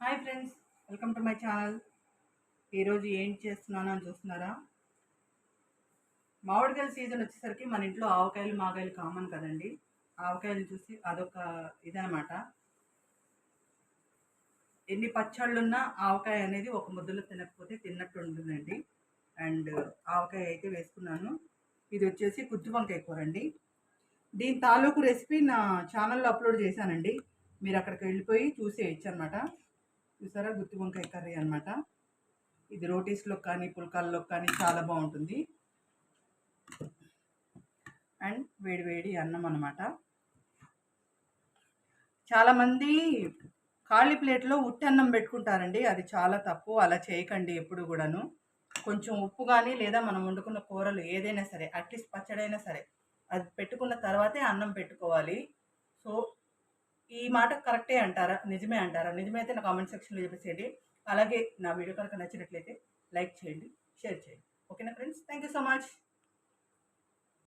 Hi friends, welcome to my channel. ఈరోజు ఏం చేస్తున్నాను అని చూస్తున్నారా? మామిడికాయల సీజన్ వచ్చేసరికి మన ఇంట్లో ఆవకాయలు మాగాయలు కామన్ కదండి. ఆవకాయలు చూసి అదొక ఇదనమాట. ఎన్ని పచ్చళ్ళున్నా ఆవకాయ అనేది ఒక ముద్దలో తినకపోతే తిన్నట్టు ఉంటుందండి. అండ్ ఆవకాయ అయితే వేసుకున్నాను. ఇది వచ్చేసి గుత్తి వంకాయ కూర అండి. దీని తాలూకు రెసిపీ నా ఛానల్లో అప్లోడ్ చేశానండి. మీరు అక్కడికి వెళ్ళిపోయి చూసేయచ్చు అనమాట. చూసారా, గుత్తి వంకాయ కర్రీ అనమాట. ఇది రోటీస్లో కానీ పుల్కాల్లో కానీ చాలా బాగుంటుంది. అండ్ వేడి వేడి అన్నం అనమాట. చాలామంది ఖాళీ ప్లేట్లో ఉట్టి అన్నం పెట్టుకుంటారండి. అది చాలా తప్పు. అలా చేయకండి ఎప్పుడు కూడాను. కొంచెం ఉప్పు కానీ లేదా మనం వండుకున్న కూరలు ఏదైనా సరే, అట్లీస్ట్ పచ్చడైనా సరే, అది పెట్టుకున్న తర్వాతే అన్నం పెట్టుకోవాలి. సో ఈ మాట కరెక్టే అంటారా? నిజమే అంటారా? నిజమైతే నా కామెంట్ సెక్షన్లో చెప్పేసేయండి. అలాగే నా వీడియో కనుక నచ్చినట్లయితే లైక్ చేయండి, షేర్ చేయండి. ఓకేనా friends? Thank you so much.